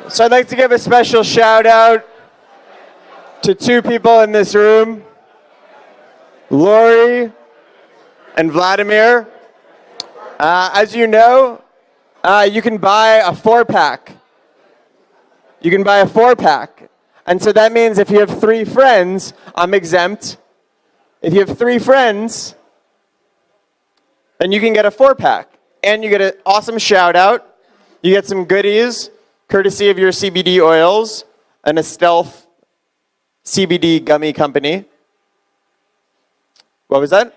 So I'd like to give a special shout out to two people in this room, Lori and Vladimir. As you know, you can buy a 4-pack. You can buy a 4-pack. And so that means if you have 3 friends, I'm exempt. If you have 3 friends, then you can get a 4-pack. And you get an awesome shout out. You get some goodies, courtesy of your CBD Oils and a stealth CBD gummy company. What was that?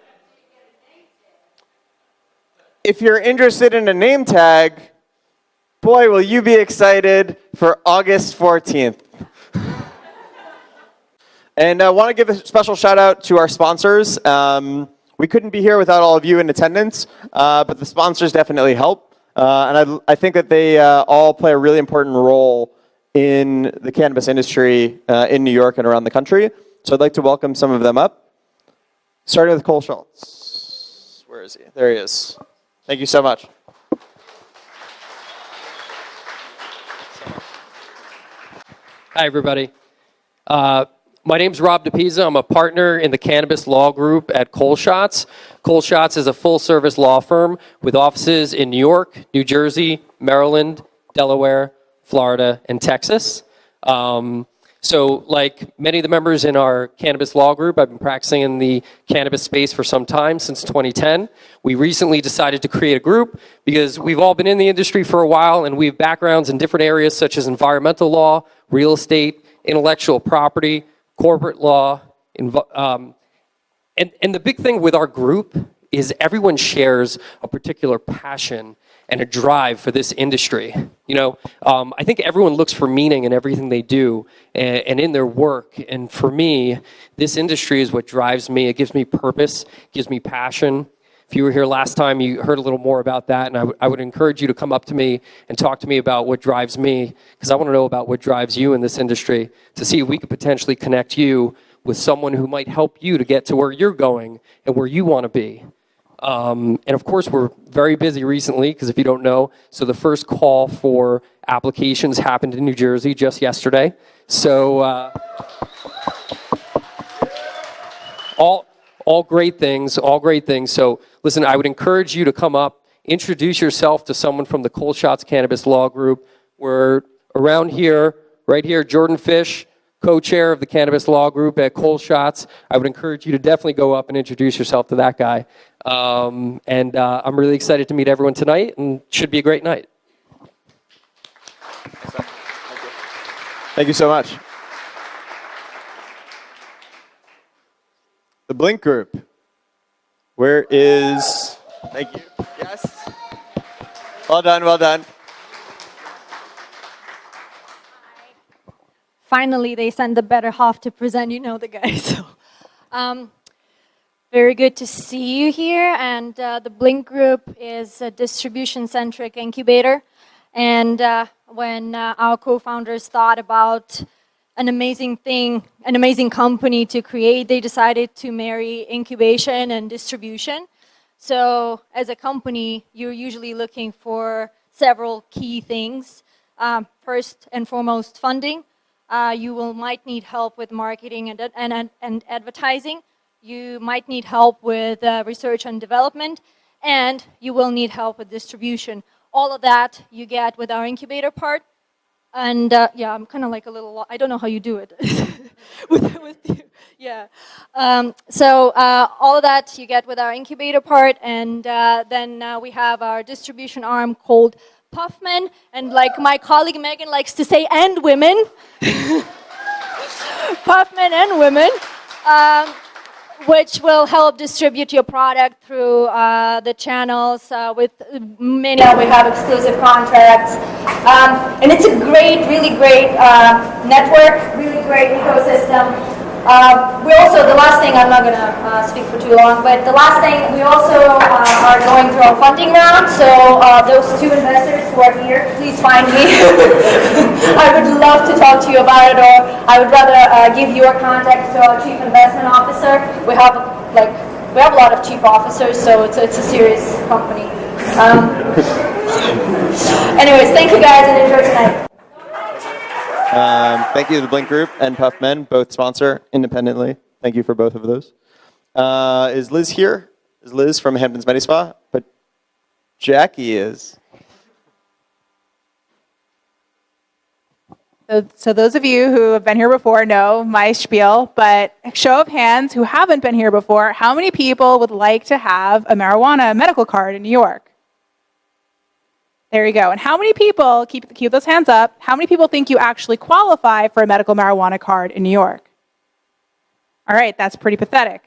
If you're interested in a name tag, boy, will you be excited for August 14th. And I want to give a special shout out to our sponsors. We couldn't be here without all of you in attendance, but the sponsors definitely help. And I think that they all play a really important role in the cannabis industry in New York and around the country. So I'd like to welcome some of them up, starting with Cole Schultz. Where is he? There he is. Thank you so much. Hi, everybody. My name's Rob DePisa. I'm a partner in the Cannabis Law Group at Cole Shots. Cole Shots is a full-service law firm with offices in New York, New Jersey, Maryland, Delaware, Florida, and Texas. So like many of the members in our Cannabis Law Group, I've been practicing in the cannabis space for some time, since 2010. We recently decided to create a group because we've all been in the industry for a while and we have backgrounds in different areas such as environmental law, real estate, intellectual property, corporate law, and the big thing with our group is everyone shares a particular passion and a drive for this industry. You know, I think everyone looks for meaning in everything they do and in their work. And for me, this industry is what drives me. It gives me purpose, gives me passion. If you were here last time, you heard a little more about that, and I would encourage you to come up to me and talk to me about what drives me, because I want to know about what drives you in this industry, to see if we could potentially connect you with someone who might help you to get to where you're going and where you want to be. And of course, we're very busy recently, because if you don't know, so the first call for applications happened in New Jersey just yesterday. So all great things, all great things. So listen, I would encourage you to come up, introduce yourself to someone from the Cole Shots Cannabis Law Group. We're around here, right here, Jordan Fish, co-chair of the Cannabis Law Group at Cole Shots. I would encourage you to definitely go up and introduce yourself to that guy. I'm really excited to meet everyone tonight, and should be a great night. Thank you so much. The Blink Group. Where is... Thank you. Yes. Well done, well done. Finally, they sent the better half to present, you know the guy. So, very good to see you here. And the Blink Group is a distribution-centric incubator. And when our co-founders thought about an amazing company to create, they decided to marry incubation and distribution. So as a company, you're usually looking for several key things. First and foremost, funding. You might need help with marketing and advertising. You might need help with research and development, and you will need help with distribution. All of that you get with our incubator part. And yeah, I'm kind of like a little, I don't know how you do it. with you. Yeah. So all of that you get with our incubator part, and then we have our distribution arm called Puffman, and like my colleague Megan likes to say, and women. Puffman and women, which will help distribute your product through the channels. With many, we have exclusive contracts. And it's a really great network, really great ecosystem. We also, the last thing, I'm not going to speak for too long, but the last thing, we also are going through a funding round. So those 2 investors who are here, please find me. I would love to talk to you about it, or I would rather give your contact to our chief investment officer. We have a lot of chief officers, so it's a serious company. Anyways, thank you guys and enjoy tonight. Thank you to the Blink Group and Puff Men, both sponsor independently. Thank you for both of those. Is Liz here? Is Liz from Hamptons Medi Spa? But Jackie is. So those of you who have been here before know my spiel, but show of hands who haven't been here before, how many people would like to have a marijuana medical card in New York? There you go. And how many people, keep those hands up, how many people think you actually qualify for a medical marijuana card in New York? All right, that's pretty pathetic.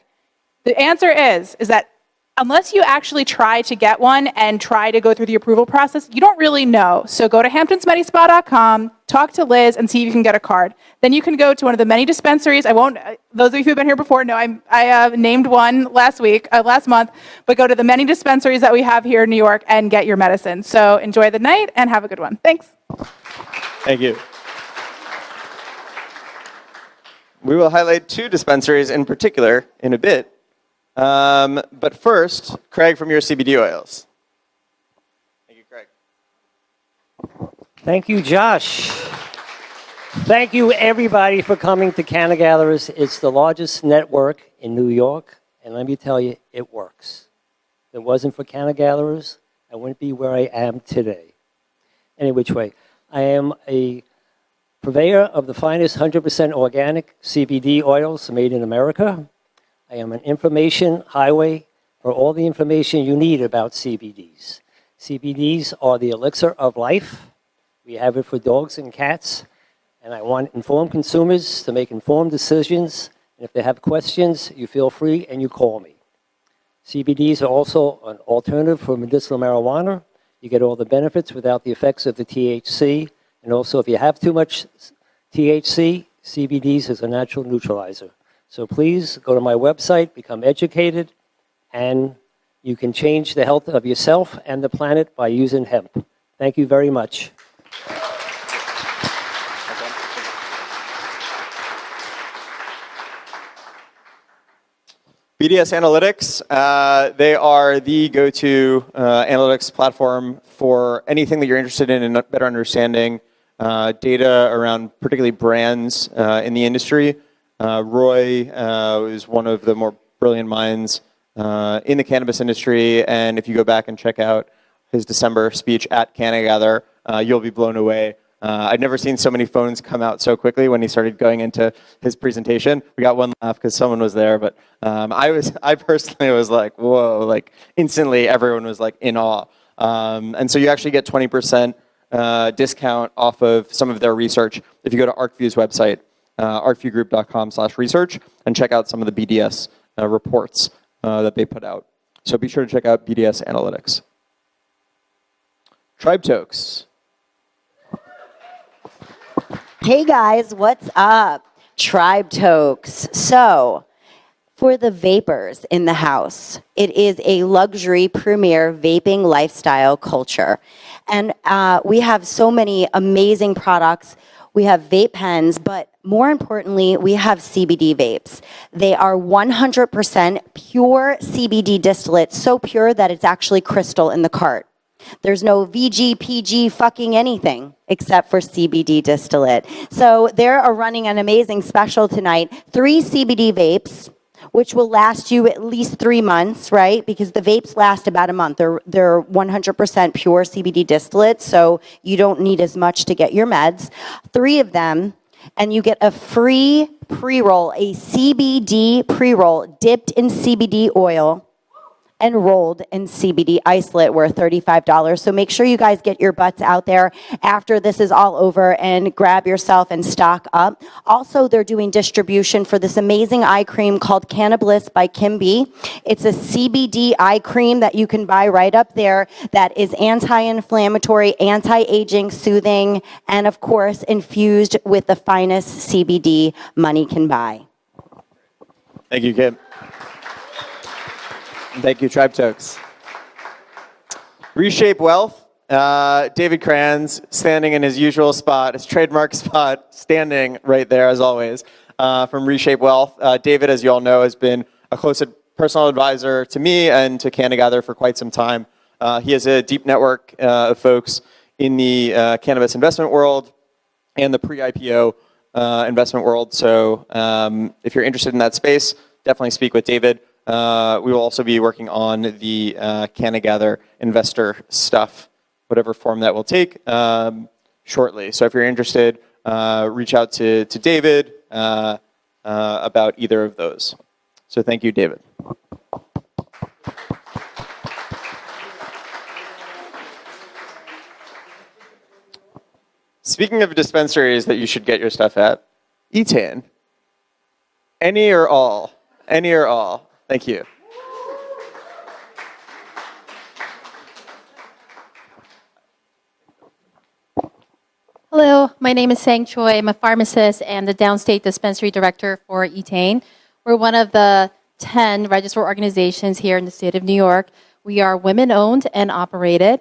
The answer is that unless you actually try to get one and try to go through the approval process, you don't really know. So go to hamptonsmedispa.com, talk to Liz, and see if you can get a card. Then you can go to one of the many dispensaries. Those of you who've been here before know I named one last month, but go to the many dispensaries that we have here in New York and get your medicine. So enjoy the night and have a good one. Thanks. Thank you. We will highlight 2 dispensaries in particular in a bit. But first, Craig from your CBD Oils. Thank you, Craig. Thank you, Josh. Thank you, everybody, for coming to CannaGather. It's the largest network in New York, and let me tell you, it works. If it wasn't for CannaGatherers, I wouldn't be where I am today. Any which way, I am a purveyor of the finest 100% organic CBD oils made in America. I am an information highway for all the information you need about CBDs. CBDs are the elixir of life. We have it for dogs and cats. And I want informed consumers to make informed decisions. And if they have questions, you feel free and you call me. CBDs are also an alternative for medicinal marijuana. You get all the benefits without the effects of the THC. And also, if you have too much THC, CBDs is a natural neutralizer. So please go to my website, become educated, and you can change the health of yourself and the planet by using hemp. Thank you very much. BDS Analytics, they are the go-to analytics platform for anything that you're interested in better understanding data around particularly brands in the industry. Roy is one of the more brilliant minds in the cannabis industry, and if you go back and check out his December speech at CannaGather, you'll be blown away. I've never seen so many phones come out so quickly when he started going into his presentation. We got one laugh because someone was there, but I personally was like, whoa, like instantly everyone was like in awe. And so you actually get 20% discount off of some of their research if you go to ArcView's website. arcviewgroup.com/research and check out some of the BDS reports that they put out. So be sure to check out BDS Analytics. Tribe Tokes. Hey guys, what's up? Tribe Tokes. So, for the vapors in the house, it is a luxury premier vaping lifestyle culture. And we have so many amazing products. We have vape pens, but more importantly, we have CBD vapes. They are 100% pure CBD distillate, so pure that it's actually crystal in the cart. There's no VG, PG, fucking anything except for CBD distillate. So they're running an amazing special tonight. 3 CBD vapes, which will last you at least 3 months, right? Because the vapes last about a month. They're 100% pure CBD distillate, so you don't need as much to get your meds. 3 of them, and you get a free pre-roll, a CBD pre-roll dipped in CBD oil and rolled in CBD isolate, worth $35. So make sure you guys get your butts out there after this is all over and grab yourself and stock up. Also, they're doing distribution for this amazing eye cream called Cannabis by Kim B. It's a CBD eye cream that you can buy right up there that is anti-inflammatory, anti-aging, soothing, and of course, infused with the finest CBD money can buy. Thank you, Kim. Thank you, Tribe Tokes. Reshape Wealth. David Kranz standing in his usual spot, his trademark spot, standing right there as always, from Reshape Wealth. David, as you all know, has been a close personal advisor to me and to CannaGather for quite some time. He has a deep network of folks in the cannabis investment world, and the pre-IPO investment world. So if you're interested in that space, definitely speak with David. We will also be working on the CannaGather investor stuff, whatever form that will take, shortly. So if you're interested, reach out to David about either of those. So thank you, David. Speaking of dispensaries that you should get your stuff at, Etan. Any or all? Any or all? Thank you. Hello, my name is Sang Choi. I'm a pharmacist and the downstate dispensary director for Etain. We're one of the 10 registered organizations here in the state of New York. We are women-owned and operated.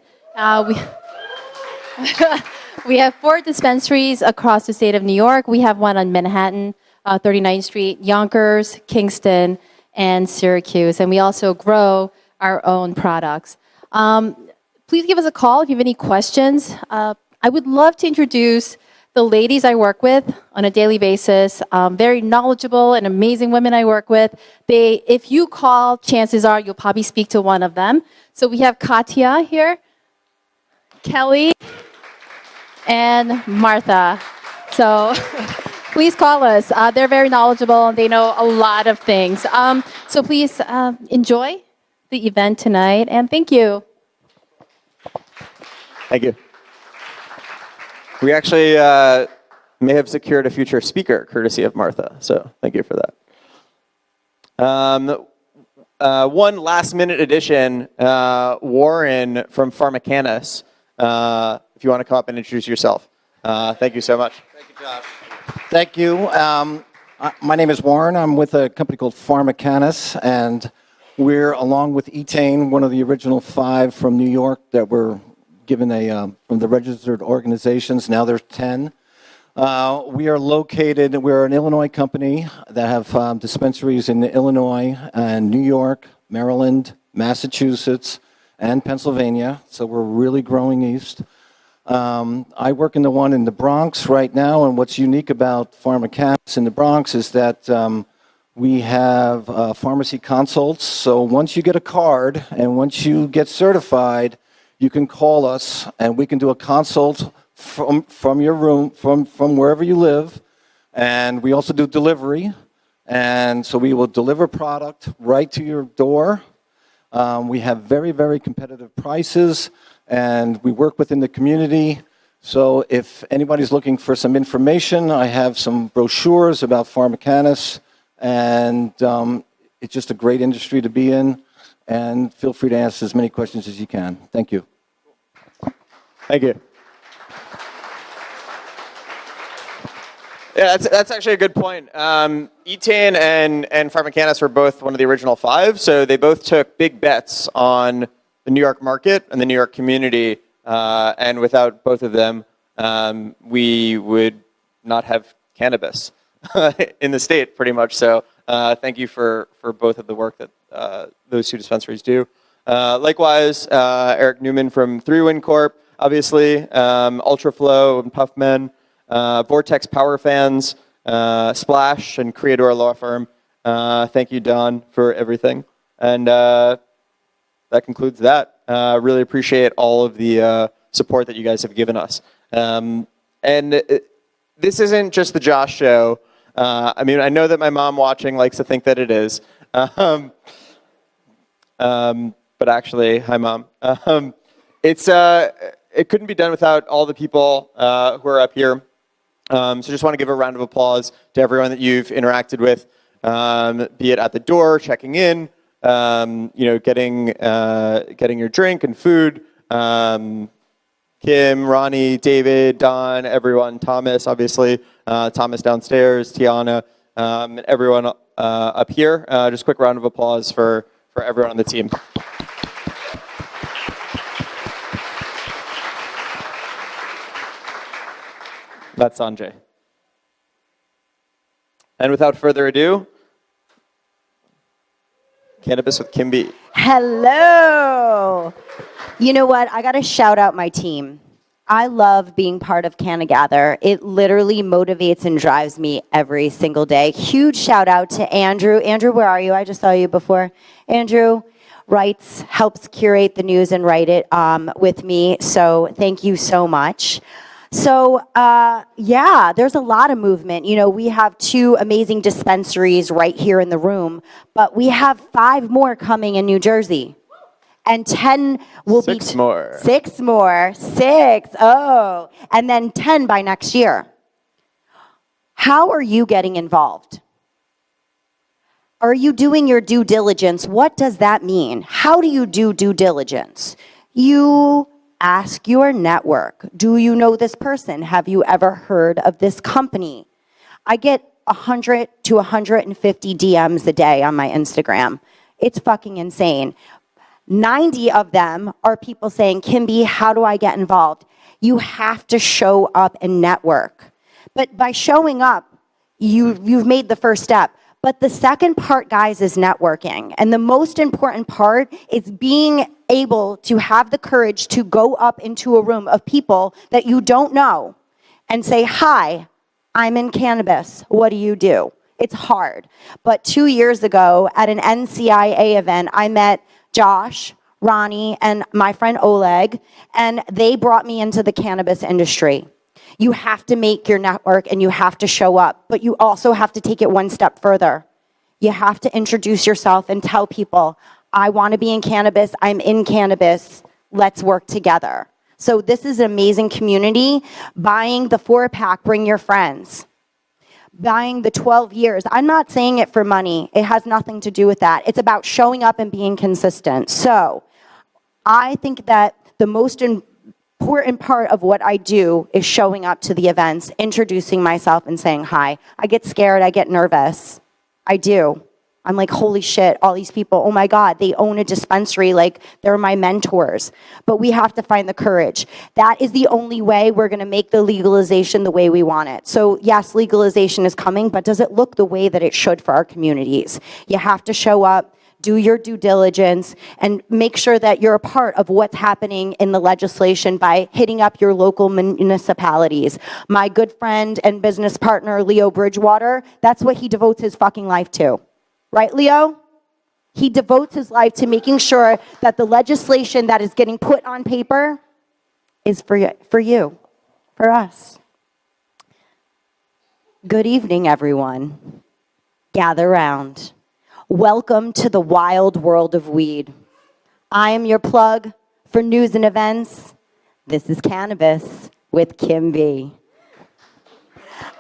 We have 4 dispensaries across the state of New York. We have one on Manhattan, 39th Street, Yonkers, Kingston, and Syracuse. And we also grow our own products. Please give us a call if you have any questions. I would love to introduce the ladies I work with on a daily basis. Very knowledgeable and amazing women I work with. If you call, chances are you'll probably speak to one of them. So we have Katya here, Kelly, and Martha. So please call us. They're very knowledgeable and they know a lot of things. So please enjoy the event tonight, and thank you. Thank you. We actually may have secured a future speaker courtesy of Martha, so thank you for that. One last-minute addition, Warren from Pharmacanus, if you want to come up and introduce yourself. Thank you so much. Thank you, Josh. Thank you. My name is Warren. I'm with a company called Pharmacanus, and we're, along with Etain, one of the original 5 from New York that were given from the registered organizations. Now there's 10. We're an Illinois company that have dispensaries in Illinois and New York, Maryland, Massachusetts, and Pennsylvania. So we're really growing east. I work in the one in the Bronx right now, and what's unique about Pharmacanus in the Bronx is that we have pharmacy consults. So once you get a card and once you get certified, you can call us, and we can do a consult from your room, from wherever you live. And we also do delivery. And so we will deliver product right to your door. We have very, very competitive prices, and we work within the community. So if anybody's looking for some information, I have some brochures about Pharmacanus, and it's just a great industry to be in. And feel free to ask as many questions as you can. Thank you. Thank you. Yeah, that's actually a good point. Etain and Pharmacanus were both one of the original 5, so they both took big bets on the New York market and the New York community, and without both of them, we would not have cannabis in the state, pretty much. So thank you for both of the work that those 2 dispensaries do. Likewise, Eric Newman from 3-Win Corp., obviously, Ultraflow and Puffmen, Vortex Power Fans, Splash, and Creator Law Firm. Thank you, Don, for everything. And that concludes that. Really appreciate all of the support that you guys have given us. And this isn't just the Josh show. I mean, I know that my mom watching likes to think that it is. But actually, hi, Mom. It couldn't be done without all the people who are up here. So just want to give a round of applause to everyone that you've interacted with, be it at the door, checking in, getting your drink and food. Kim, Ronnie, David, Don, everyone, Thomas, obviously, Thomas downstairs, Tiana, and everyone up here. Just a quick round of applause for everyone on the team. That's Sanjay. And without further ado, Cannabis with Kim B. Hello. You know what? I got to shout out my team. I love being part of CannaGather. It literally motivates and drives me every single day. Huge shout out to Andrew. Andrew, where are you? I just saw you before. Andrew writes, helps curate the news and write it with me. So thank you so much. So, yeah, there's a lot of movement. You know, we have 2 amazing dispensaries right here in the room, but we have 5 more coming in New Jersey. And 10 will be... 6 more. 6 more. 6. Oh. And then 10 by next year. How are you getting involved? Are you doing your due diligence? What does that mean? How do you do due diligence? You ask your network. Do you know this person? Have you ever heard of this company? I get 100 to 150 DMs a day on my Instagram. It's fucking insane. 90 of them are people saying, Kimby, how do I get involved? You have to show up and network. But by showing up, you've made the first step. But the second part, guys, is networking. And the most important part is being able to have the courage to go up into a room of people that you don't know and say, hi, I'm in cannabis. What do you do? It's hard. But 2 years ago at an NCIA event, I met Josh, Ronnie, and my friend Oleg, and they brought me into the cannabis industry. You have to make your network and you have to show up, but you also have to take it one step further. You have to introduce yourself and tell people, I want to be in cannabis, I'm in cannabis, let's work together. So this is an amazing community. Buying the 4-pack, bring your friends. Buying the 12 years, I'm not saying it for money. It has nothing to do with that. It's about showing up and being consistent. So I think that the most important part of what I do is showing up to the events, introducing myself and saying hi. I get scared, I get nervous. I do. I'm like, holy shit, all these people, oh my God, they own a dispensary, like they're my mentors. But we have to find the courage. That is the only way we're gonna make the legalization the way we want it. So yes, legalization is coming, but does it look the way that it should for our communities? You have to show up, do your due diligence, and make sure that you're a part of what's happening in the legislation by hitting up your local municipalities. My good friend and business partner, Leo Bridgewater, that's what he devotes his fucking life to. Right, Leo? He devotes his life to making sure that the legislation that is getting put on paper is for you, for us. Good evening, everyone. Gather round. Welcome to the wild world of weed. I am your plug for news and events. This is Cannabis with Kimby.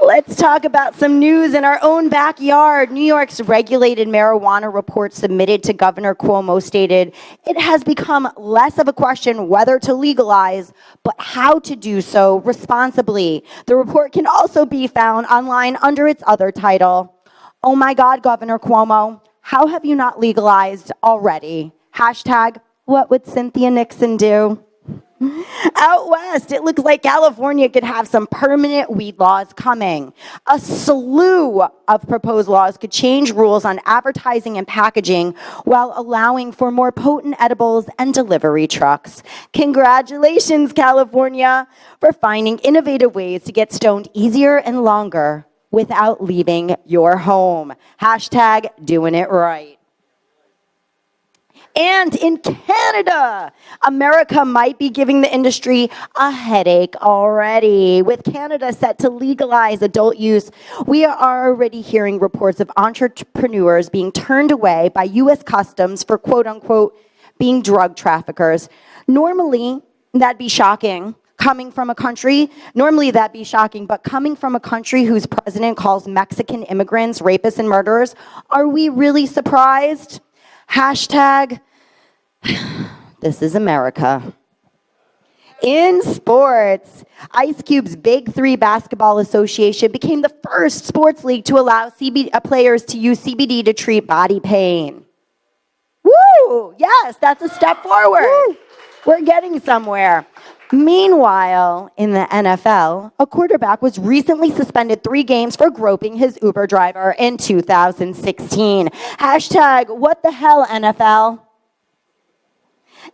Let's talk about some news in our own backyard. New York's regulated marijuana report submitted to Governor Cuomo stated it has become less of a question whether to legalize, but how to do so responsibly. The report can also be found online under its other title. Oh my God, Governor Cuomo, how have you not legalized already? Hashtag, what would Cynthia Nixon do? Out west, it looks like California could have some permanent weed laws coming. A slew of proposed laws could change rules on advertising and packaging while allowing for more potent edibles and delivery trucks. Congratulations, California, for finding innovative ways to get stoned easier and longer without leaving your home. Hashtag doing it right. And in Canada, America might be giving the industry a headache already. With Canada set to legalize adult use, we are already hearing reports of entrepreneurs being turned away by U.S. Customs for quote-unquote being drug traffickers. Normally, that'd be shocking. Coming from a country, normally that'd be shocking, but coming from a country whose president calls Mexican immigrants rapists and murderers, are we really surprised? Hashtag, this is America. In sports, Ice Cube's Big Three Basketball Association became the first sports league to allow players to use CBD to treat body pain. Woo! Yes, that's a step forward. Woo. We're getting somewhere. Meanwhile, in the NFL, a quarterback was recently suspended 3 games for groping his Uber driver in 2016. Hashtag, what the hell, NFL?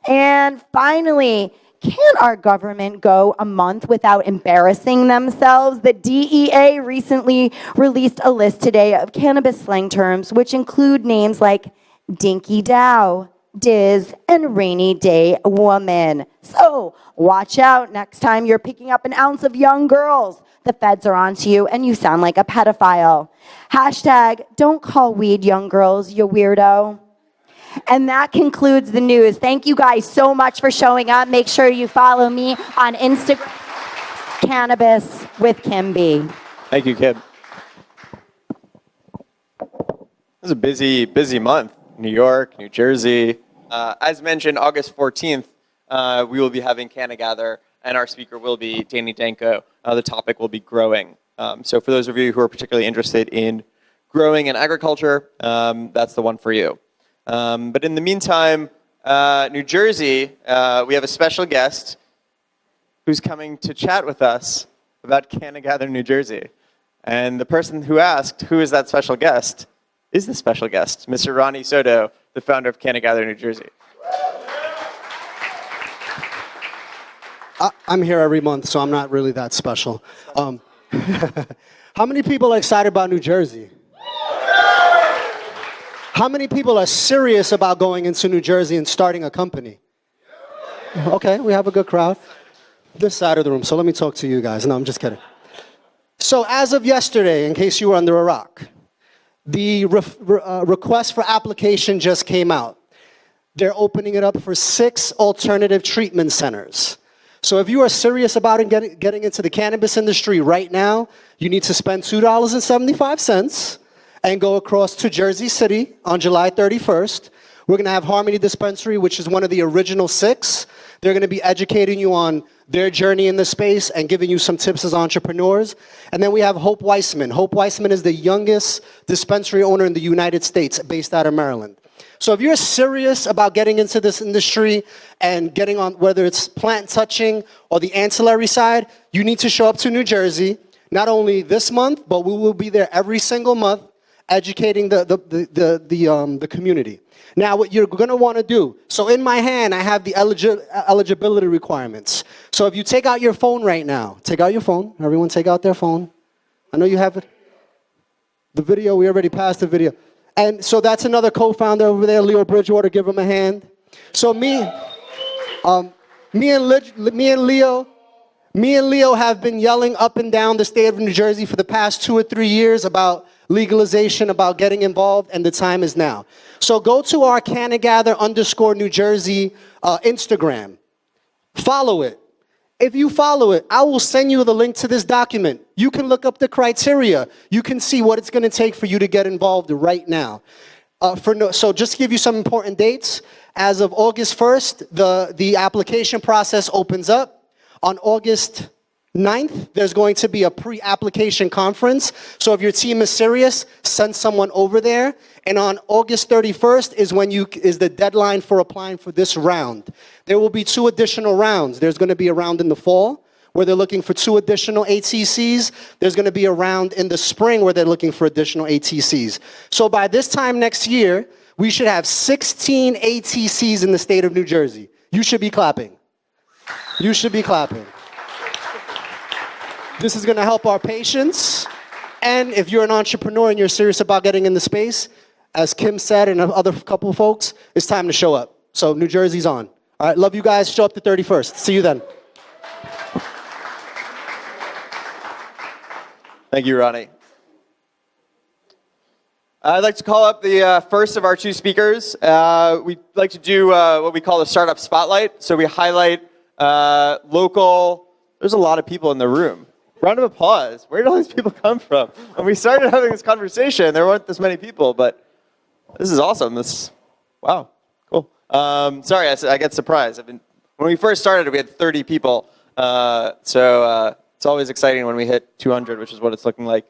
And finally, Can't our government go a month without embarrassing themselves? The DEA recently released a list today of cannabis slang terms, which include names like dinky dow, diz, and rainy day woman. So watch out next time you're picking up an ounce of young girls. The feds are onto you and you sound like a pedophile. Hashtag don't call weed young girls, you weirdo. And that concludes the news. Thank you guys so much for showing up. Make sure you follow me on Instagram, Cannabis with Kim B. Thank you, Kim. This is a busy month. New York, New Jersey. As mentioned, August 14th, we will be having CannaGather, and our speaker will be Danny Danko. The topic will be growing. So for those of you who are particularly interested in growing and agriculture, that's the one for you. But in the meantime, New Jersey, we have a special guest who's coming to chat with us about CannaGather New Jersey. And the person who asked, who is that special guest, is the special guest, Mr. Ronnie Soto, the founder of CannaGather New Jersey. I'm here every month, so I'm not really that special. How many people are excited about New Jersey? How many people are serious about going into New Jersey and starting a company? Okay, we have a good crowd. This side of the room, so let me talk to you guys. No, I'm just kidding. So as of yesterday, in case you were under a rock, the request for application just came out. They're opening it up for 6 alternative treatment centers. So if you are serious about getting into the cannabis industry right now, you need to spend $2.75 and go across to Jersey City on July 31st. We're going to have Harmony Dispensary, which is one of the original 6. They're going to be educating you on their journey in the space and giving you some tips as entrepreneurs. And then we have Hope Weissman. Hope Weissman is the youngest dispensary owner in the United States, based out of Maryland. So if you're serious about getting into this industry and getting on, whether it's plant touching or the ancillary side, you need to show up to New Jersey, not only this month, but we will be there every single month educating the community. Now, what you're going to want to do, so in my hand, I have the eligibility requirements. So if you take out your phone right now, take out your phone. Everyone take out their phone. I know you have it. The video, we already passed the video. And so that's another co-founder over there, Leo Bridgewater. Give him a hand. So me and Leo have been yelling up and down the state of New Jersey for the past 2 or 3 years about legalization, about getting involved, and the time is now. So go to our CannaGather_New Jersey Instagram. Follow it. If you follow it, I will send you the link to this document. You can look up the criteria. You can see what it's going to take for you to get involved right now. So just to give you some important dates, as of August 1st, the application process opens up. On August 9th, there's going to be a pre-application conference. So if your team is serious, send someone over there. And on August 31st is the deadline for applying for this round. There will be 2 additional rounds. There's going to be a round in the fall where they're looking for 2 additional ATCs. There's going to be a round in the spring where they're looking for additional ATCs. So by this time next year, we should have 16 ATCs in the state of New Jersey. You should be clapping. You should be clapping. This is going to help our patients. And if you're an entrepreneur and you're serious about getting in the space, as Kim said and other couple of folks, it's time to show up. So New Jersey's on. All right, love you guys. Show up the 31st. See you then. Thank you, Ronnie. I'd like to call up the first of our 2 speakers. We'd like to do what we call the Startup Spotlight. So we highlight local, there's a lot of people in the room. Round of applause. Where did all these people come from? When we started having this conversation, there weren't this many people, but this is awesome. Wow, cool. Sorry, I get surprised. When we first started, we had 30 people. So it's always exciting when we hit 200, which is what it's looking like.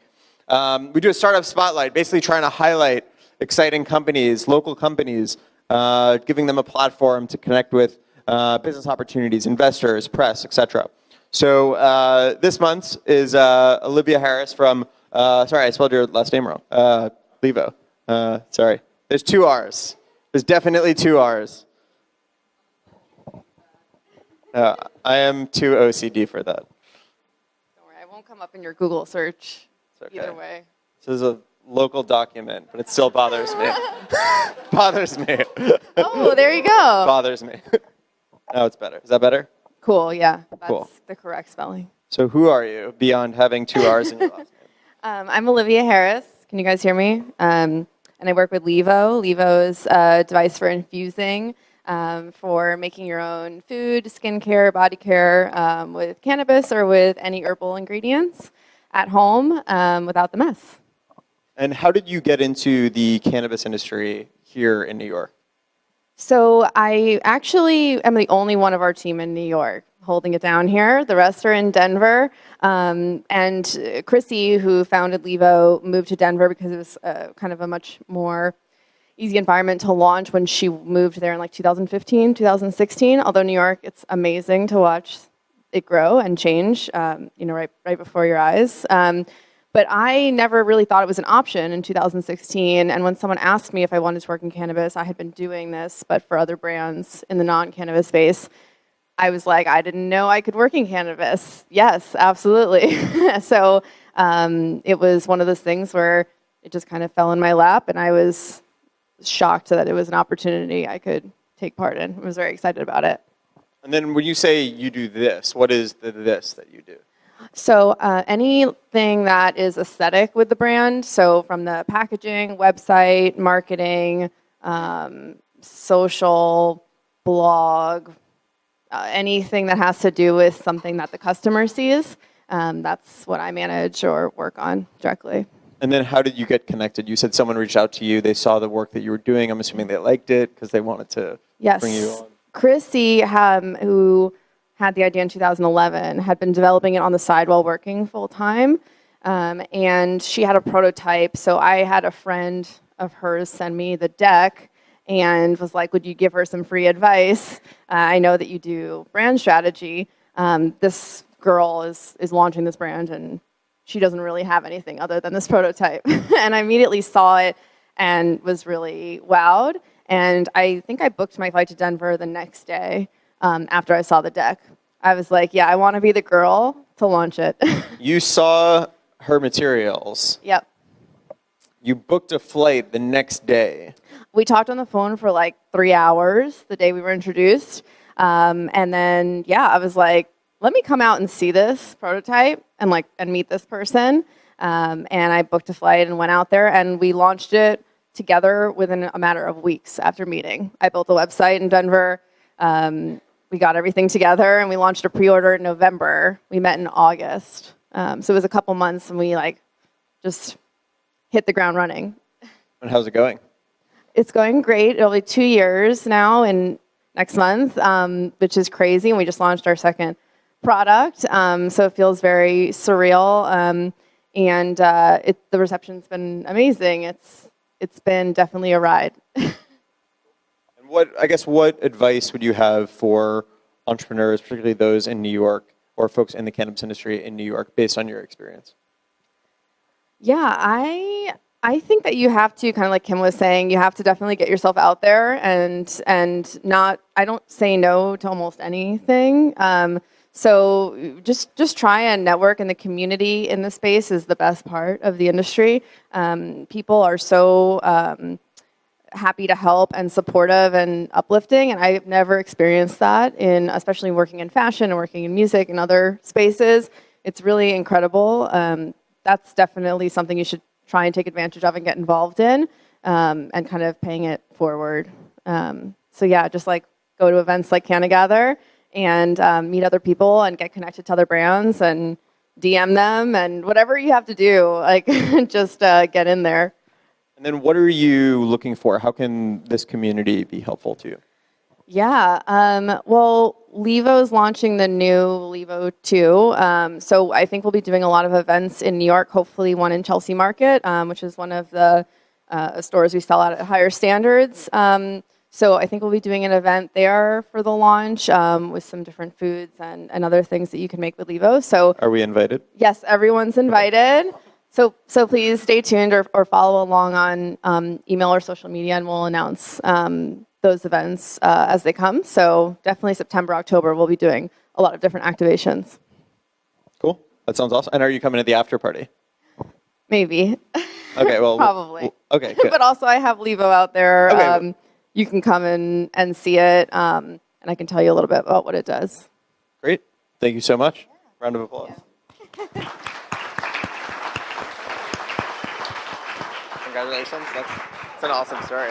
We do a Startup Spotlight, basically trying to highlight exciting companies, local companies, giving them a platform to connect with business opportunities, investors, press, etc. So this month is Olivia Harris from, sorry, I spelled your last name wrong, Levo. Sorry. There's 2 R's. There's definitely 2 R's. I am too OCD for that. Don't worry, I won't come up in your Google search Okay. either way. This is a local document, but it still bothers me. Bothers me. Oh, there you go. Bothers me. Now it's better. Is that better? Cool, yeah. That's Cool. the correct spelling. So who are you beyond having 2 R's in your last name? I'm Olivia Harris. Can you guys hear me? And I work with Levo. Levo is a device for infusing, for making your own food, skincare, body care with cannabis or with any herbal ingredients at home without the mess. And how did you get into the cannabis industry here in New York? So I actually am the only one of our team in New York holding it down here. The rest are in Denver. And Chrissy, who founded Levo, moved to Denver because it was kind of a much more easy environment to launch when she moved there in like 2015, 2016. Although New York, it's amazing to watch it grow and change, right before your eyes. But I never really thought it was an option in 2016. And when someone asked me if I wanted to work in cannabis, I had been doing this, but for other brands in the non-cannabis space. I was like, I didn't know I could work in cannabis. Yes, absolutely. So it was one of those things where it just kind of fell in my lap, and I was shocked that it was an opportunity I could take part in. I was very excited about it. And then when you say you do this, what is the this that you do? So anything that is aesthetic with the brand, so from the packaging, website, marketing, social, blog, anything that has to do with something that the customer sees, that's what I manage or work on directly. And then how did you get connected? You said someone reached out to you. They saw the work that you were doing. I'm assuming they liked it because they wanted to bring you on. Chrissy, who had the idea in 2011, had been developing it on the side while working full time. And she had a prototype. So I had a friend of hers send me the deck and was like, would you give her some free advice? I know that you do brand strategy. This girl is launching this brand, and she doesn't really have anything other than this prototype. And I immediately saw it and was really wowed. And I think I booked my flight to Denver the next day after I saw the deck. I was like, yeah, I want to be the girl to launch it. You saw her materials. Yep. You booked a flight the next day. We talked on the phone for like 3 hours the day we were introduced. And then, I was like, let me come out and see this prototype and meet this person. And I booked a flight and went out there, and we launched it together within a matter of weeks after meeting. I built a website in Denver. We got everything together, and we launched a pre-order in November. We met in August. So it was a couple months, and we just hit the ground running. And how's it going? It's going great. It'll be 2 years now in next month, which is crazy. And we just launched our second product. So it feels very surreal. And the reception's been amazing. It's been definitely a ride. And what advice would you have for entrepreneurs, particularly those in New York or folks in the cannabis industry in New York, based on your experience? Yeah, I think that you have to, kind of like Kim was saying, you have to definitely get yourself out there and not, I don't say no to almost anything. So just try and network, and the community in the space is the best part of the industry. People are so happy to help and supportive and uplifting, and I've never experienced that especially working in fashion and working in music and other spaces. It's really incredible. That's definitely something you should try and take advantage of and get involved in, and kind of paying it forward. Just go to events like CannaGather and meet other people and get connected to other brands and DM them and whatever you have to do, just get in there. And then what are you looking for? How can this community be helpful to you? Yeah, Levo is launching the new Levo 2. So I think we'll be doing a lot of events in New York, hopefully one in Chelsea Market, which is one of the stores we sell at higher standards. So I think we'll be doing an event there for the launch with some different foods and other things that you can make with Levo. So are we invited? Yes, everyone's invited. So please stay tuned or follow along on email or social media, and we'll announce the those events as they come. So definitely September, October, we'll be doing a lot of different activations. Cool. That sounds awesome. And are you coming to the after party? Maybe. Okay, well. Probably. Okay, good. But also I have Levo out there. Okay. You can come and see it, and I can tell you a little bit about what it does. Great. Thank you so much. Round of applause. Yeah. Congratulations. That's an awesome story.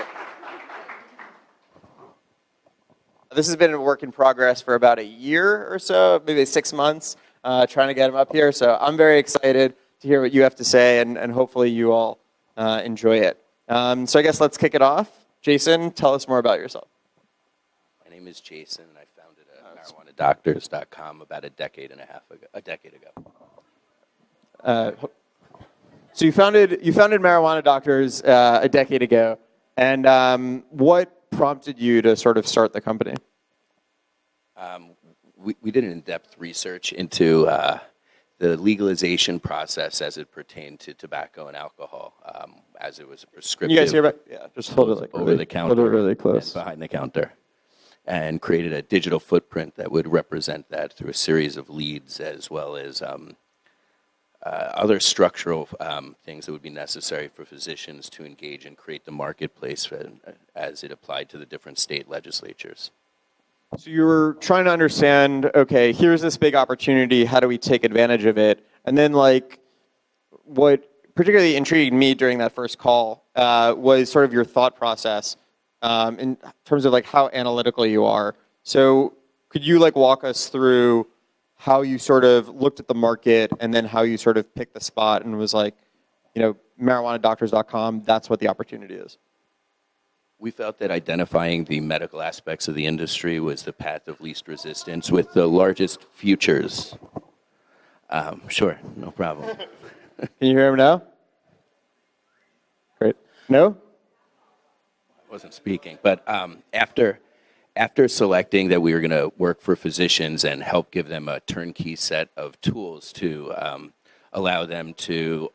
This has been a work in progress for about a year or so, maybe 6 months, trying to get him up here. So I'm very excited to hear what you have to say, and hopefully you all enjoy it. So I guess let's kick it off. Jason, tell us more about yourself. My name is Jason, and I founded marijuanadoctors.com about a decade ago. So you founded Marijuana Doctors a decade ago, and what prompted you to sort of start the company? We did an in-depth research into the legalization process as it pertained to tobacco and alcohol, as it was a prescriptive. You guys hear about? Yeah, just hold it like over the counter, hold it really close, behind the counter, and created a digital footprint that would represent that through a series of leads, as well as other structural things that would be necessary for physicians to engage and create the marketplace as it applied to the different state legislatures. So you were trying to understand, okay, here's this big opportunity, how do we take advantage of it? And then like what particularly intrigued me during that first call was sort of your thought process in terms of like how analytical you are. So could you like walk us through how you sort of looked at the market and then how you sort of picked the spot and was like, you know, marijuanadoctors.com, that's what the opportunity is? We felt that identifying the medical aspects of the industry was the path of least resistance with the largest futures. Sure, no problem. Can you hear him now? Great. No? I wasn't speaking, but after selecting that we were going to work for physicians and help give them a turnkey set of tools to allow them to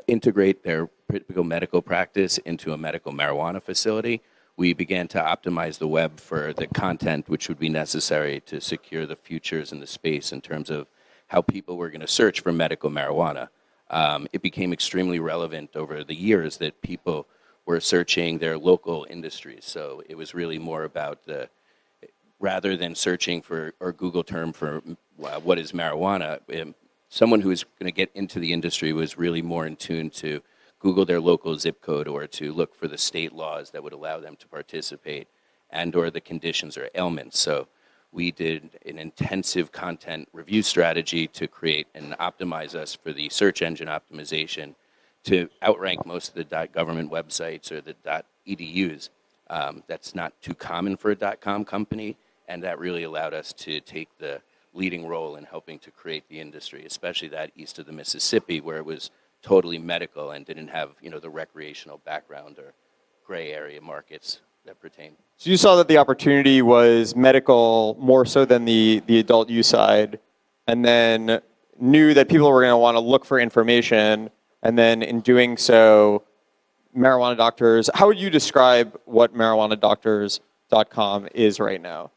integrate their typical medical practice into a medical marijuana facility, we began to optimize the web for the content which would be necessary to secure the futures in the space in terms of how people were going to search for medical marijuana. It became extremely relevant over the years that people were searching their local industries. So it was really more about rather than searching for or Google term for what is marijuana, someone who was going to get into the industry was really more in tune to Google their local zip code or to look for the state laws that would allow them to participate and or the conditions or ailments. So we did an intensive content review strategy to create and optimize us for the search engine optimization to outrank most of the .government websites or the .edus. That's not too common for a .com company, and that really allowed us to take the leading role in helping to create the industry, especially that east of the Mississippi where it was totally medical and didn't have, you know, the recreational background or gray area markets that pertain. So you saw that the opportunity was medical more so than the adult use side, and then knew that people were going to want to look for information, and then in doing so, Marijuana Doctors, how would you describe what marijuanadoctors.com is right now?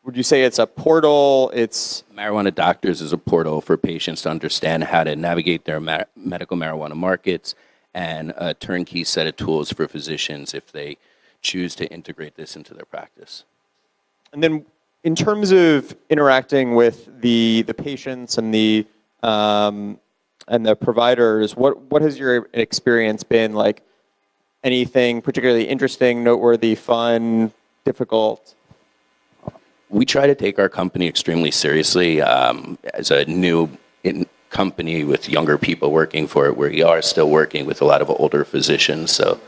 Would you say it's a portal? It's Marijuana Doctors is a portal for patients to understand how to navigate their medical marijuana markets, and a turnkey set of tools for physicians if they choose to integrate this into their practice. And then in terms of interacting with the patients and the providers, what has your experience been like? Anything particularly interesting, noteworthy, fun, difficult? We try to take our company extremely seriously as a new company with younger people working for it. We are still working with a lot of older physicians, so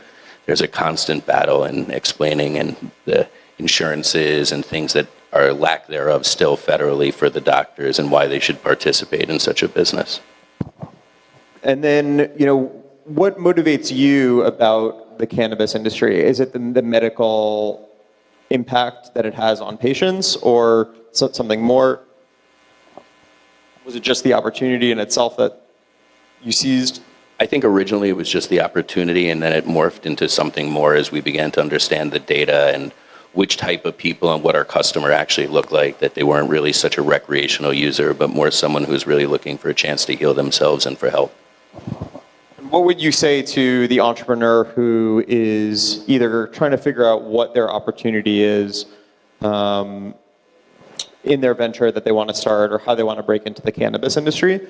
there's a constant battle in explaining and the insurances and things that are lack thereof still federally for the doctors and why they should participate in such a business. And then, you know, what motivates you about the cannabis industry? Is it the medical impact that it has on patients, or something more? Was it just the opportunity in itself that you seized? I think originally it was just the opportunity, and then it morphed into something more as we began to understand the data and which type of people and what our customer actually looked like, that they weren't really such a recreational user, but more someone who's really looking for a chance to heal themselves and for help. What would you say to the entrepreneur who is either trying to figure out what their opportunity is in their venture that they want to start or how they want to break into the cannabis industry?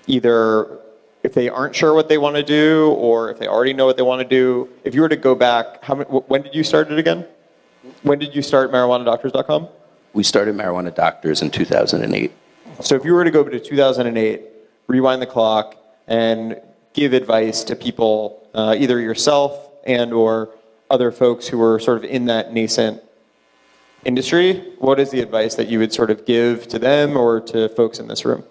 Either if they aren't sure what they want to do or if they already know what they want to do. If you were to go back, when did you start it again? When did you start marijuanadoctors.com? We started Marijuana Doctors in 2008. So if you were to go to 2008, rewind the clock, and give advice to people, either yourself and or other folks who were sort of in that nascent industry, what is the advice that you would sort of give to them or to folks in this room?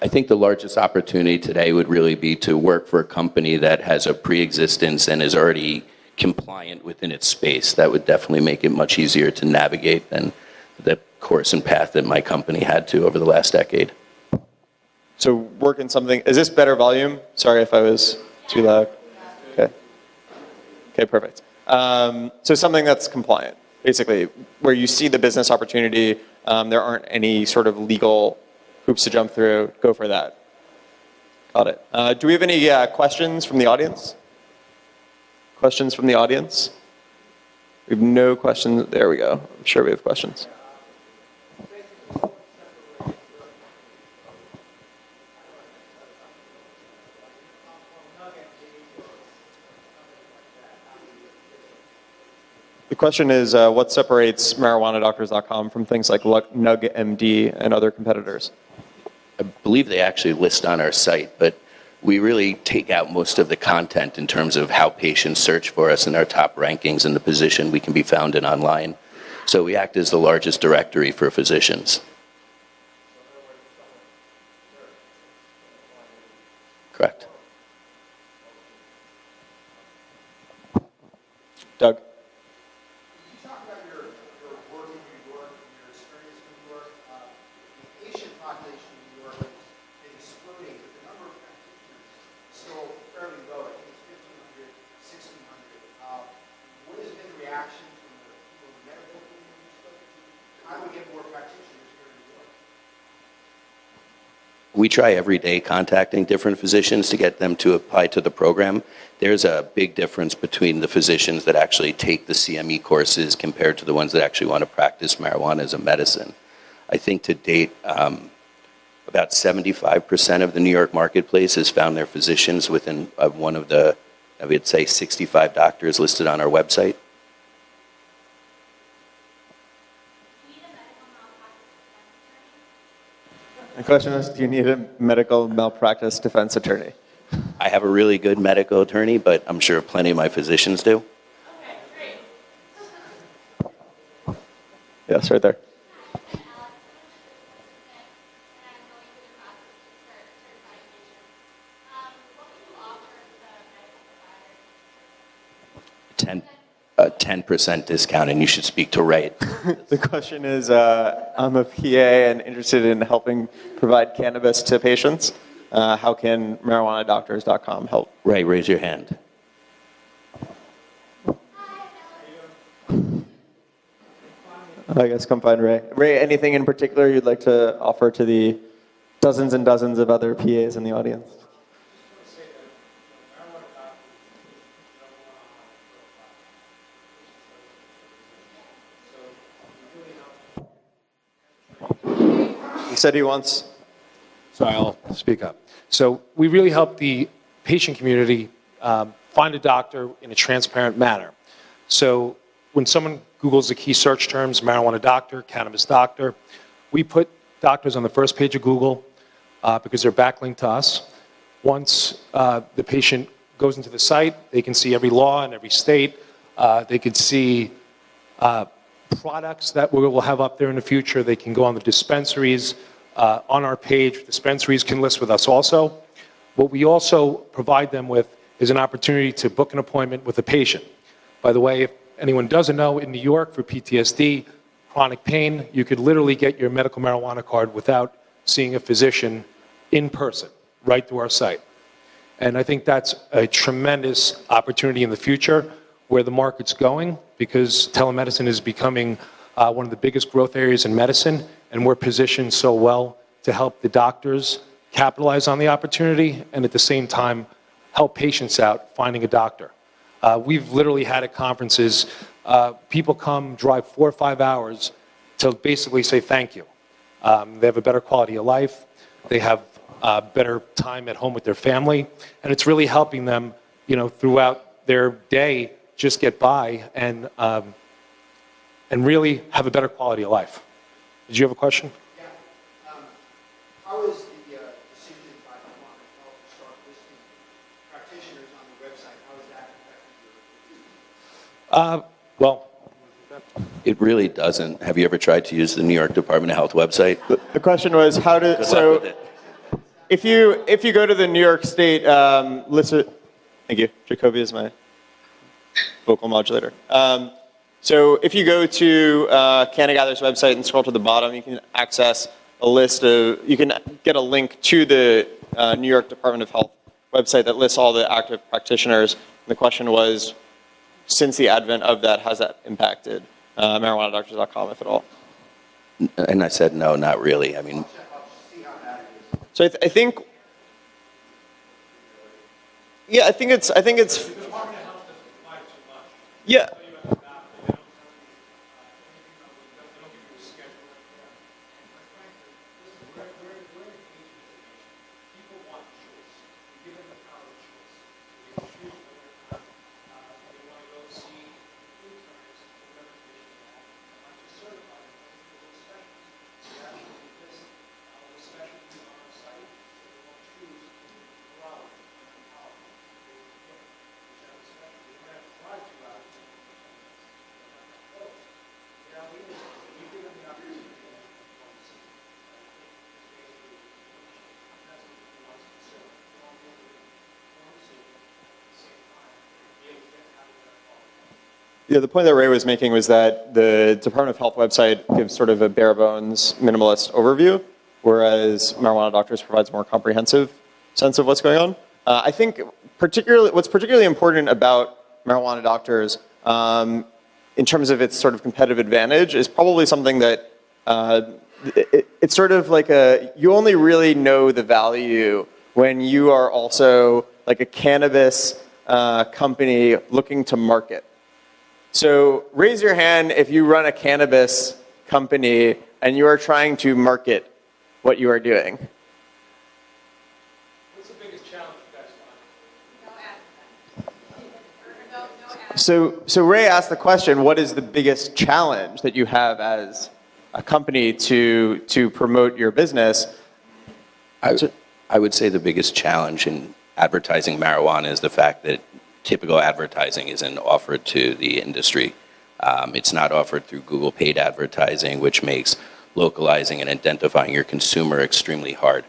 I think the largest opportunity today would really be to work for a company that has a pre-existence and is already compliant within its space. That would definitely make it much easier to navigate than the course and path that my company had to over the last decade. So work in something, is this better volume? Sorry if I was too loud. Okay. Okay, perfect. So something that's compliant, basically, where you see the business opportunity, there aren't any sort of legal hoops to jump through, go for that. Got it. Do we have any questions from the audience? Questions from the audience? We have no questions. There we go. I'm sure we have questions. The question is, what separates marijuanadoctors.com from things like NugMD and other competitors? I believe they actually list on our site, but we really take out most of the content in terms of how patients search for us in our top rankings and the position we can be found in online. So we act as the largest directory for physicians. Correct. Doug? We try every day contacting different physicians to get them to apply to the program. There's a big difference between the physicians that actually take the CME courses compared to the ones that actually want to practice marijuana as a medicine. I think to date, about 75% of the New York marketplace has found their physicians within one of the, I would say, 65 doctors listed on our website. The question is, do you need a medical malpractice defense attorney? I have a really good medical attorney, but I'm sure plenty of my physicians do. Yes, right there. A 10% discount, and you should speak to Ray. The question is, I'm a PA and interested in helping provide cannabis to patients. How can marijuanadoctors.com help? Ray, raise your hand. I guess come find Ray. Ray, anything in particular you'd like to offer to the dozens and dozens of other PAs in the audience? He said he wants. So I'll speak up. So we really help the patient community find a doctor in a transparent manner. So when someone Googles the key search terms, marijuana doctor, cannabis doctor, we put doctors on the first page of Google because they're backlinked to us. Once the patient goes into the site, they can see every law in every state. They could see products that we will have up there in the future. They can go on the dispensaries. On our page, dispensaries can list with us also. What we also provide them with is an opportunity to book an appointment with a patient. By the way, if anyone doesn't know, in New York for PTSD, chronic pain, you could literally get your medical marijuana card without seeing a physician in person, right through our site. And I think that's a tremendous opportunity in the future where the market's going because telemedicine is becoming one of the biggest growth areas in medicine, and we're positioned so well to help the doctors capitalize on the opportunity and at the same time help patients out finding a doctor. We've literally had at conferences, people come drive 4 or 5 hours to basically say thank you. They have a better quality of life. They have better time at home with their family, and it's really helping them, throughout their day just get by and really have a better quality of life. Did you have a question? Yeah. How is the decision by Pharmacanus to start listing practitioners on the website? How has that affected your business? Well, It really doesn't. Have you ever tried to use the New York Department of Health website? The question was how to. Good So, luck with it. if you go to the New York State list, thank you. Jacoby is my vocal modulator. So if you go to CannaGather's website and scroll to the bottom, you can access a list of. You can get a link to the New York Department of Health website that lists all the active practitioners. And the question was, since the advent of that, has that impacted marijuanadoctors.com, if at all? And I said, no, not really. I mean, So I think, yeah, I think it's, yeah. Yeah, the point that Ray was making was that the Department of Health website gives sort of a bare bones, minimalist overview, whereas Marijuana Doctors provides a more comprehensive sense of what's going on. I think what's particularly important about Marijuana Doctors in terms of its sort of competitive advantage is probably something that it's sort of like you only really know the value when you are also like a cannabis company looking to market. So raise your hand if you run a cannabis company and you are trying to market what you are doing. what's the biggest challenge you guys find? So Ray asked the question, what is the biggest challenge that you have as a company to promote your business? I would say the biggest challenge in advertising marijuana is the fact that typical advertising isn't offered to the industry. It's not offered through Google paid advertising, which makes localizing and identifying your consumer extremely hard.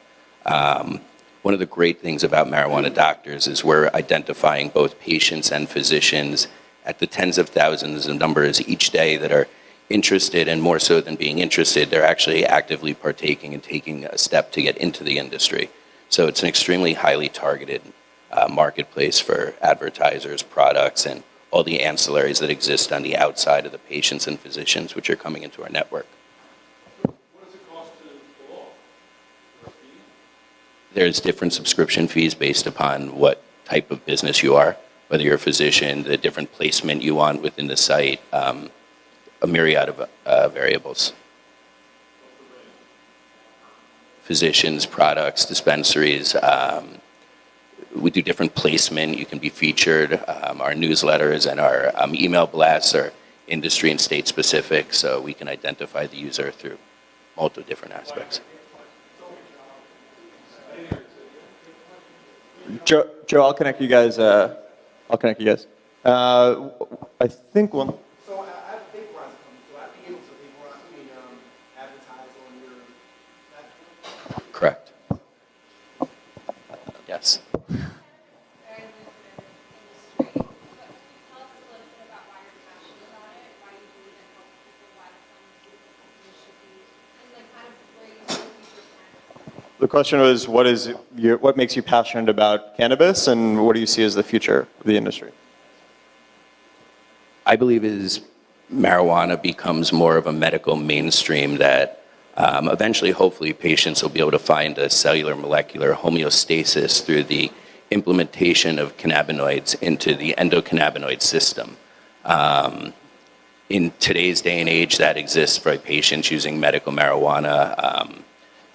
One of the great things about Marijuana Doctors is we're identifying both patients and physicians at the tens of thousands of numbers each day that are interested, and more so than being interested, they're actually actively partaking and taking a step to get into the industry. So it's an extremely highly targeted marketplace for advertisers, products, and all the ancillaries that exist on the outside of the patients and physicians which are coming into our network. What does it cost to go off? There's different subscription fees based upon what type of business you are, whether you're a physician, the different placement you want within the site, a myriad of variables. Physicians, products, dispensaries, we do different placement. You can be featured. Our newsletters and our email blasts are industry and state specific, so we can identify the user through multiple different aspects. Joe, I'll connect you guys. I think one. So I have a vaporizer company, so I'd be able to advertise on your platform? Correct. Yes. The question was, what makes you passionate about cannabis, and what do you see as the future of the industry? I believe is marijuana becomes more of a medical mainstream that eventually, hopefully, patients will be able to find a cellular molecular homeostasis through the implementation of cannabinoids into the endocannabinoid system. In today's day and age, that exists for patients using medical marijuana.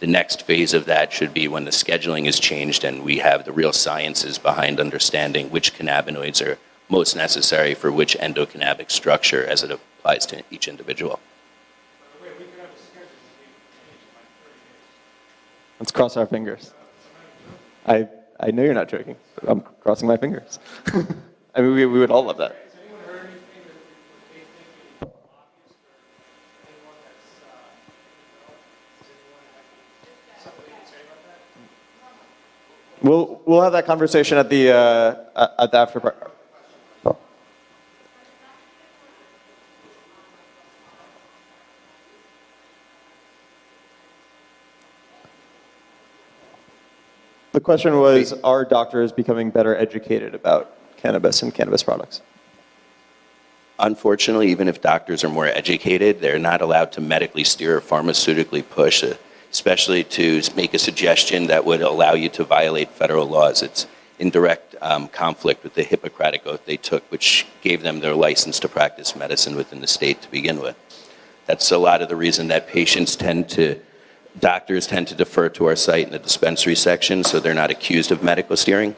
The next phase of that should be when the scheduling is changed and we have the real sciences behind understanding which cannabinoids are most necessary for which endocannabinoid structure as it applies to each individual. Let's cross our fingers. I know you're not joking. I'm crossing my fingers. I mean, we would all love that. We'll have that conversation at the after party. The question was, are doctors becoming better educated about cannabis and cannabis products? Unfortunately, even if doctors are more educated, they're not allowed to medically steer or pharmaceutically push, especially to make a suggestion that would allow you to violate federal laws. It's in direct conflict with the Hippocratic Oath they took, which gave them their license to practice medicine within the state to begin with. That's a lot of the reason that doctors tend to defer to our site in the dispensary section, so they're not accused of medical steering.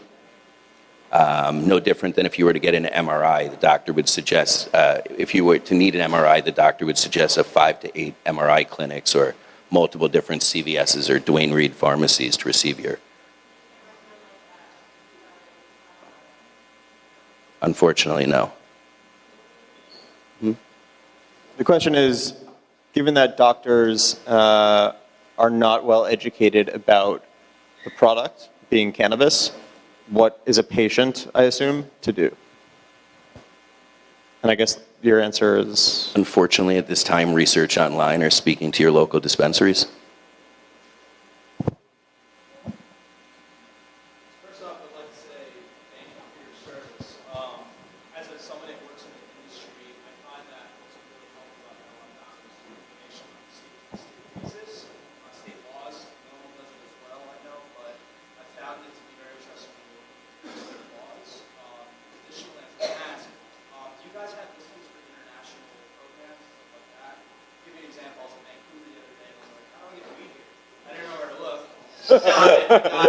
No different than if you were to get an MRI, the doctor would suggest, if you were to need an MRI, the doctor would suggest 5 to 8 MRI clinics or multiple different CVSs or Duane Reade pharmacies to receive your. Unfortunately, no. The question is, given that doctors are not well educated about the product, being cannabis, what is a patient, I assume, to do? And I guess your answer is? Unfortunately, at this time, research online or speaking to your local dispensaries. First off, I'd like to say thank you for your service. As someone that works in the industry, I find that what's really helpful about marijuana doctors is information on state basis, on state laws. No one does it as well, I know, but I found it to be very interesting when you look at state laws. Additionally, as an ask, do you guys have listings for international programs, stuff like that? I'll give you an example. I was in Vancouver the other day, and I was like, I don't get weed here. I didn't know where to look. Got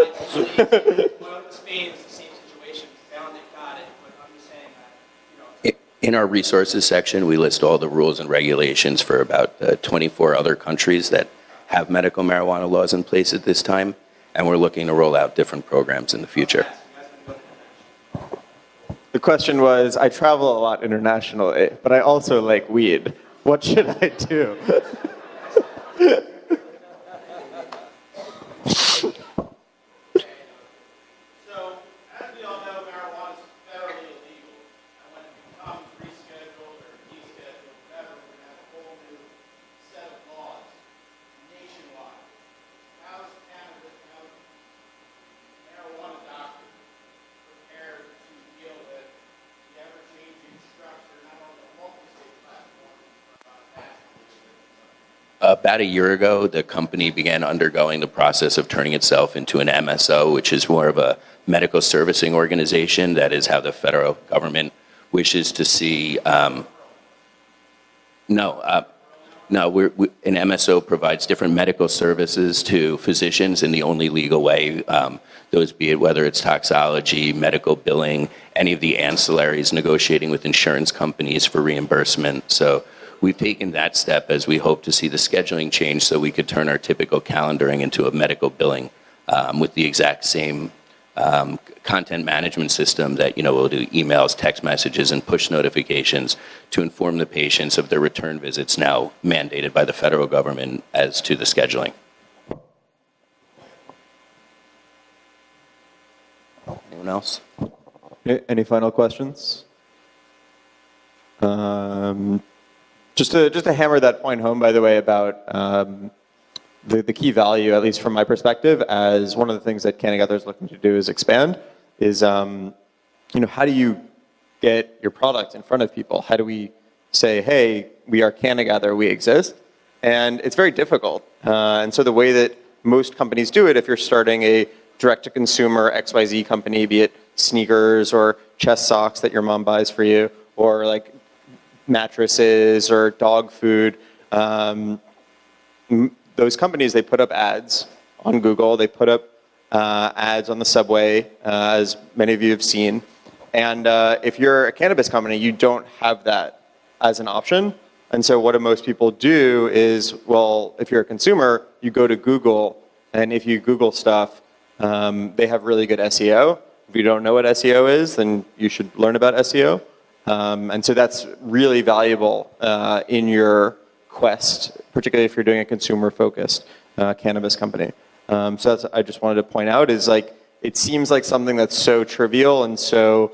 it. Well, Spain's the same situation. Found it, got it. But I'm just saying that, you know. In our resources section, we list all the rules and regulations for about 24 other countries that have medical marijuana laws in place at this time, and we're looking to roll out different programs in the future. The question was, I travel a lot internationally, but I also like weed. What should I do? About a year ago, the company began undergoing the process of turning itself into an MSO, which is more of a medical servicing organization. That is how the federal government wishes to see. An MSO provides different medical services to physicians in the only legal way, those be it whether it's toxology, medical billing, any of the ancillaries, negotiating with insurance companies for reimbursement. So we've taken that step as we hope to see the scheduling change so we could turn our typical calendaring into a medical billing with the exact same content management system that, we'll do emails, text messages, and push notifications to inform the patients of their return visits now mandated by the federal government as to the scheduling. Anyone else? Any final questions? Just to hammer that point home, by the way, about the key value, at least from my perspective, as one of the things that CannaGather is looking to do is expand, is how do you get your product in front of people? How do we say, hey, we are CannaGather, we exist? And it's very difficult. And so the way that most companies do it, if you're starting a direct-to-consumer XYZ company, be it sneakers or chest socks that your mom buys for you, or like mattresses or dog food, those companies, they put up ads on Google, they put up ads on the subway, as many of you have seen. And if you're a cannabis company, you don't have that as an option. And so what do most people do is, well, if you're a consumer, you go to Google, and if you Google stuff, they have really good SEO. If you don't know what SEO is, then you should learn about SEO. And so that's really valuable in your quest, particularly if you're doing a consumer-focused cannabis company. So that's, I just wanted to point out, is like, it seems like something that's so trivial and so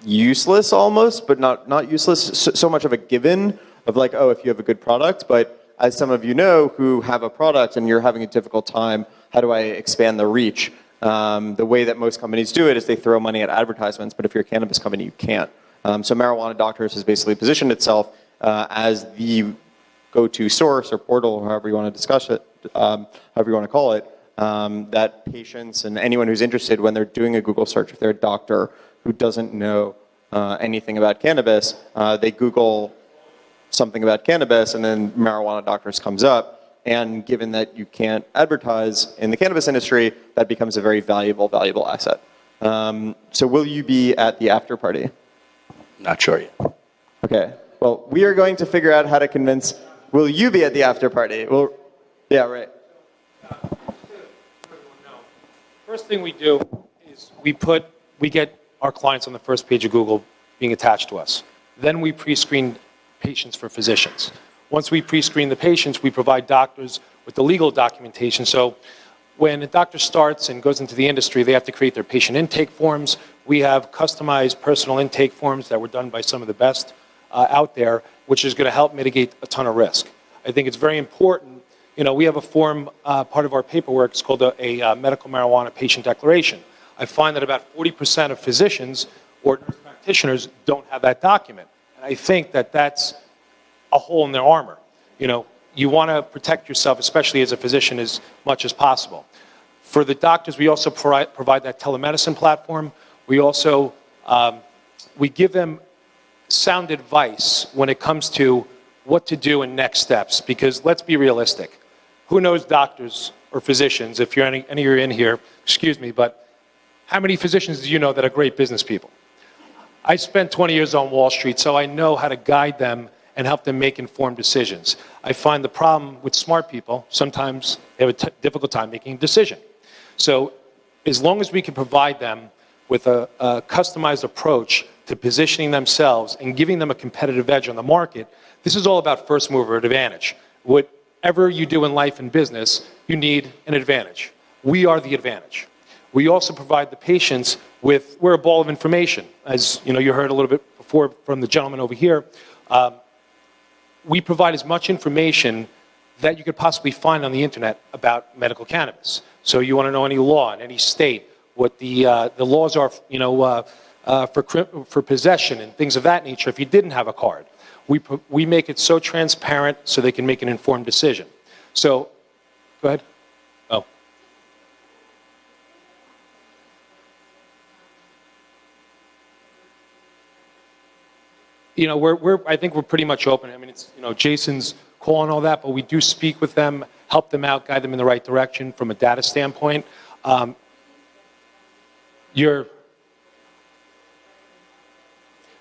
useless almost, but not useless, so much of a given of like, oh, if you have a good product. But as some of you know who have a product and you're having a difficult time, how do I expand the reach? The way that most companies do it is they throw money at advertisements, but if you're a cannabis company, you can't. So Marijuana Doctors has basically positioned itself as the go-to source or portal, or however you want to discuss it, however you want to call it, that patients and anyone who's interested, when they're doing a Google search, if they're a doctor who doesn't know anything about cannabis, they Google something about cannabis, and then Marijuana Doctors comes up. And given that you can't advertise in the cannabis industry, that becomes a very valuable asset. So will you be at the after party? Not sure yet. Okay. Well, we are going to figure out how to convince. Will you be at the after party? Well, yeah, right. First thing we do is we get our clients on the first page of Google being attached to us. Then we pre-screen patients for physicians. Once we pre-screen the patients, we provide doctors with the legal documentation. So when a doctor starts and goes into the industry, they have to create their patient intake forms. We have customized personal intake forms that were done by some of the best out there, which is going to help mitigate a ton of risk. I think it's very important. You know, we have a form, part of our paperwork is called a medical marijuana patient declaration. I find that about 40% of physicians or nurse practitioners don't have that document. And I think that that's a hole in their armor. You know, you want to protect yourself, especially as a physician, as much as possible. For the doctors, we also provide that telemedicine platform. We also, we give them sound advice when it comes to what to do in next steps, because let's be realistic. Who knows doctors or physicians, if you're any of you in here, excuse me, but how many physicians do you know that are great business people? I spent 20 years on Wall Street, so I know how to guide them and help them make informed decisions. I find the problem with smart people, sometimes they have a difficult time making a decision. So as long as we can provide them with a customized approach to positioning themselves and giving them a competitive edge on the market, this is all about first mover advantage. Whatever you do in life and business, you need an advantage. We are the advantage. We also provide the patients with, we're a ball of information. As you know, you heard a little bit before from the gentleman over here. We provide as much information that you could possibly find on the internet about medical cannabis. So you want to know any law in any state, what the laws are, you know, for possession and things of that nature. If you didn't have a card, we make it so transparent so they can make an informed decision. So, go ahead. Oh. You know, I think we're pretty much open. I mean, it's, you know, Jason's call and all that, but we do speak with them, help them out, guide them in the right direction from a data standpoint.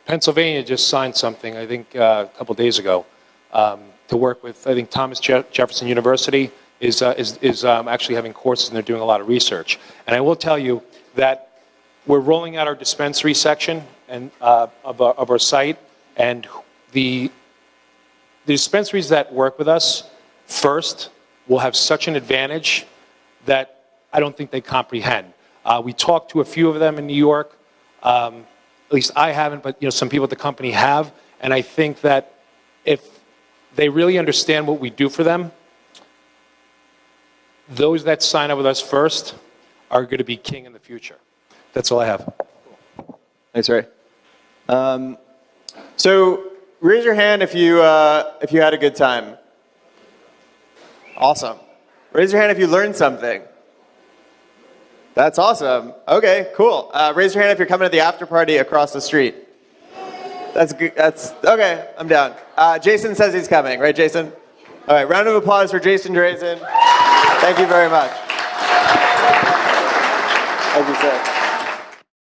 Pennsylvania just signed something, I think, a couple days ago, to work with, I think, Thomas Jefferson University is actually having courses, and they're doing a lot of research. And I will tell you that we're rolling out our dispensary section and of our site, and the dispensaries that work with us first will have such an advantage that I don't think they comprehend. We talked to a few of them in New York. At least I haven't, but you know, some people at the company have. And I think that if they really understand what we do for them, those that sign up with us first are going to be king in the future. That's all I have. Thanks, Ray. So raise your hand if you had a good time. Awesome. Raise your hand if you learned something. That's awesome. Okay, cool. Raise your hand if you're coming to the after party across the street. That's good. That's okay. I'm down. Jason says he's coming, right, Jason? All right. Round of applause for Jason Draizin. Thank you very much. Thank you, sir.